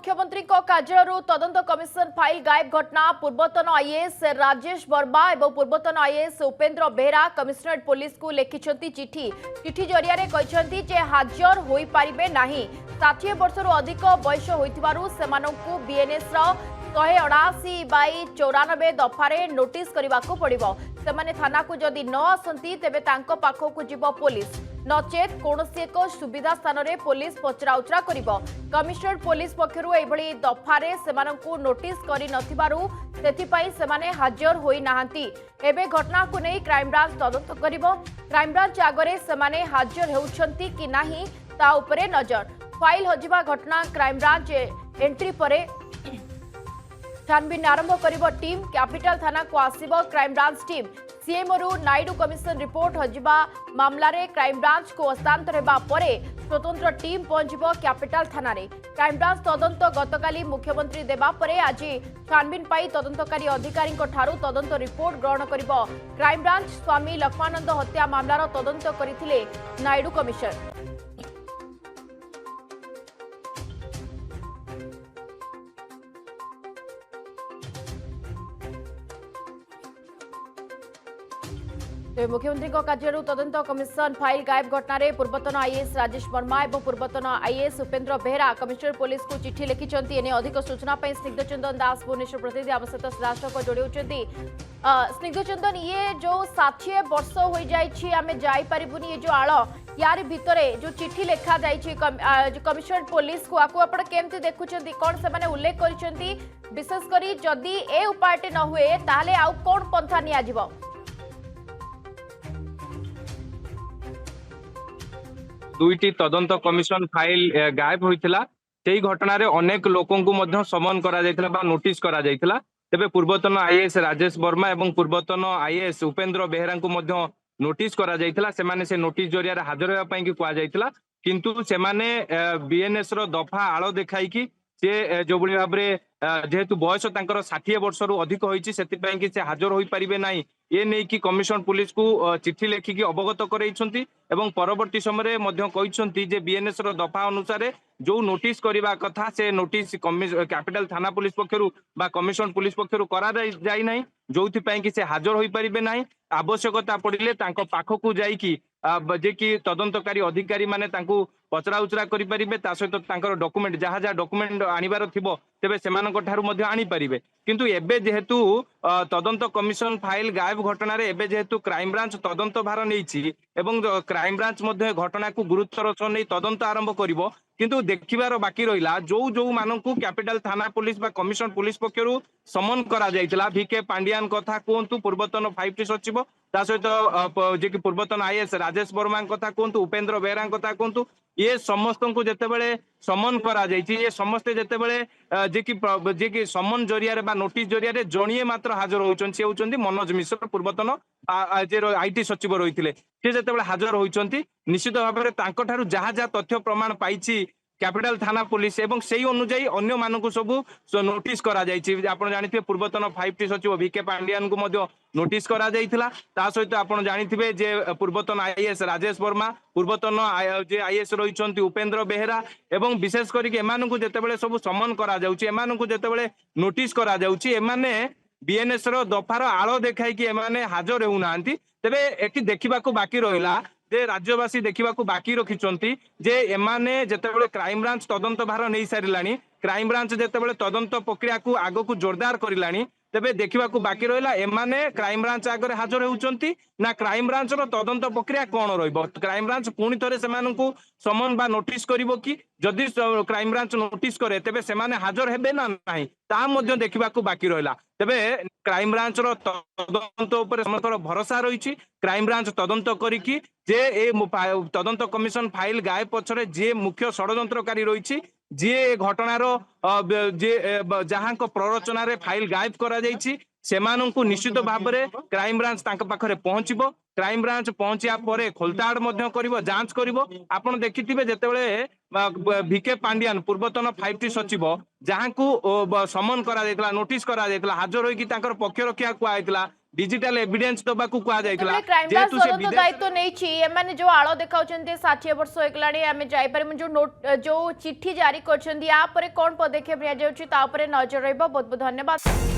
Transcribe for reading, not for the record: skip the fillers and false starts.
मुख्यमंत्री कार्यालय तदंत कमिशन फाइल गायब घटना पूर्वतन आईएएस राजेश वर्मा और पूर्वतन IAS Upendra Behera commissionerate police को लिखिं चिठी चिठी जरिया कहते जे हाजर हो पारे ना 60 वर्ष अधिक बयस हो बीएनएस 178/94 दफारे नोटिस करने को पड़ो से थाना को जदि न आसती तेबे तांको पाखकु जीव पुलिस नचेत कौन एक सुविधा स्थान में पुलिस पचराउचरा कर कमिशनरेट पुलिस पक्षर यह दफारे से नोटिस कर हाजर होना एवं घटना को नहीं क्राइमब्रांच तदंत कर क्राइमब्रांच आगे से हाजर होती कि नहीं ता उपरे नजर फाइल हजिबा घटना क्राइमब्रांच एंट्री पर छानबीन आरंभ कर टीम कैपिटल थाना को Asib crime branch team CMO Naidu commission report Hajiba मामलें क्राइमब्रांच को हस्तांतर होगा पर स्वतंत्र टीम पहुंचब कैपिटल थाना रे क्राइमब्रांच तदंत गतकाली मुख्यमंत्री देबा परे आज छानबीन पाई तदंतकारी अधिकारी तदंत रिपोर्ट ग्रहण कर क्राइमब्रांच स्वामी लक्ष्मानंद हत्या मामलार तदंत करथिले नायडू कमिशन। मुख्यमंत्री कार्यालय तदंत कमिशन फाइल गायब घटना पूर्वतन आईएएस राजेश वर्मा और पूर्वतन IAS Upendra Behera commissionerate police को चिठी लिखिं एने अधिक सूचना स्निग्धचंदन दास भुवनेश्वर प्रतिनिधि आम सहित सीधासख जोड़ी स्निग्धचंदन ये जो 60 वर्ष हो जामें जापरूनी ये जो आड़ यार भितर जो चिठी लिखा कमिशनरेट पुलिस को आप केमती देखुं कौन से उल्लेख कर विशेषकर जदि ए उपायटे न हुए ताले आउ कौन पंथा नियाजिबो? दुईटी तदंत कमिशन फाइल गायब होता से घटना अनेक लोक समन करा नोटिस करा तेबे पूर्वतन आईएएस राजेश वर्मा और पूर्वतन आईएएस उपेन्द्र बेहरा को नोटिस करा से नोटिस जरिया हाजर होगापाई कहुला किंतु से बीएनएस दफा आड़ देखाई से जो भाव जेहेतु बयस 60 वर्ष रु अधिक होती से हाजर हो पारे ना ये नहीं कि कमिशन पुलिस को चिठी लेखिकी अवगत करैछंती एवं परवर्ती समय कहते जे बीएनएस दफा अनुसार जो नोटिस करने कथा से नोटिस कैपिटल थाना पुलिस पक्षरु बा कमिशन पुलिस पक्षरु करा जाई नाही जो कि से हाजर हो पारे ना आवश्यकता पड़े पाखकू जाइकी जे कि तदंतकारी अधिकारी माने तांकू पचरा उचरा करें सहित डॉक्यूमेंट जहाँ जहाँ डॉक्यूमेंट आनिबार थिबो तेबे सेमानक ठारू मध्य आनी पारिबे किंतु एबे जेहेतु तदंत कमिशन फाइल गायब घटना रे एबे जेहेतु क्राइम ब्रांच तदंत भार नहीं एवं क्राइम ब्रांच मध्य घटना को गुरुत्वर सह नहीं तदंत आरंभ करिवो किंतु देखिबार बाकी रहिला जो मानकू कैपिटल थाना पुलिस बा कमिशन पुलिस पक्षरु समन करा जायतिला भिके पांडियान कथा कहतु पूर्वतन 5टी सचिव ता सहित जे कि पूर्वतन आईएएस राजेश वर्मा कथा कहतु उपेन्द्र बेहरा कथा कहतु ये समस्त को जितेबाला समन करा ये समस्ते जितेबाला जे कि समन जरिया बा नोटिस जरिया जणिए मात्र हाजर होती सी होती मनोज मिश्र पूर्वतन आईटी सचिव रही सी जितेबाला हाजर होती निश्चित भाव में जहाँ जहाँ तथ्य प्रमाण पाई कैपिटल थाना पुलिस एवं से अनुजाई अन्य मानक सब नोटिस करा आप जानते पूर्वतन 5टी सचिव भिके पांडियान को नोटिस करा ता सहित आप जानते जे पूर्वतन आईएएस राजेश वर्मा पूर्वतन जे आईएएस रही उपेन्द्र बेहरा एवं विशेष करके जितेबाला सब समन करा जितेबाला नोटिस करा बीएनएस दफार आड़ देखाई हाजर होना तेबे एटी देखा बाकी रहा जे राज्यवासी देखा बाकी रखिंट जे एमाने जितेबाला क्राइम ब्रांच तदंत भार नहीं सारे क्राइम ब्रांच जितेबाला तदंत प्रक्रिया को आग को जोरदार कर तेबे देखा बाकी रहा एमाने क्राइम ब्रांच आगे हाजर होती ना क्राइम ब्रांच तदंत प्रक्रिया कौन क्राइम ब्रांच पुणी थे से समन बा नोटिस करिवो कि जदि क्राइम ब्रांच नोटिस करे तेबे से हाजर हेबे ना नहीं ता मध्य देखा बाकी रहा तेबे क्राइम ब्रांच तदंत उपर समस्त भरोसा रही क्राइम ब्रांच तदंत करिकी जे ए तदंत कमिशन फाइल गायब पछरे जे मुख्य षड्यंत्रकारी रही जी घटनार जे जहाँ प्ररोचन फाइल गायब करा सेमानंकु निश्चित भाव में क्राइम ब्रांच पाखरे पहुंचबो क्राइम ब्रांच पहुंचा पर खोलताड़ करिवो जांच करिवो आपण देखिथिबे जेतेबेले भिके पांडियान पूर्वतन 5टी सचिव जहाँ को समन करा नोटिस करा हाजर होइकी तांकर पक्ष रखिया कुआइतला डिजिटल एविडेंस दबाकू कहा जायतिला क्राइमब्रांच तदंत दायित्व नहीं जो आड़ देखा 60 वर्ष होगलाणी आम जापर जो नोट जो चिट्ठी जारी कर कौन पदक्षेप नजर रहा बहुत बहुत धन्यवाद।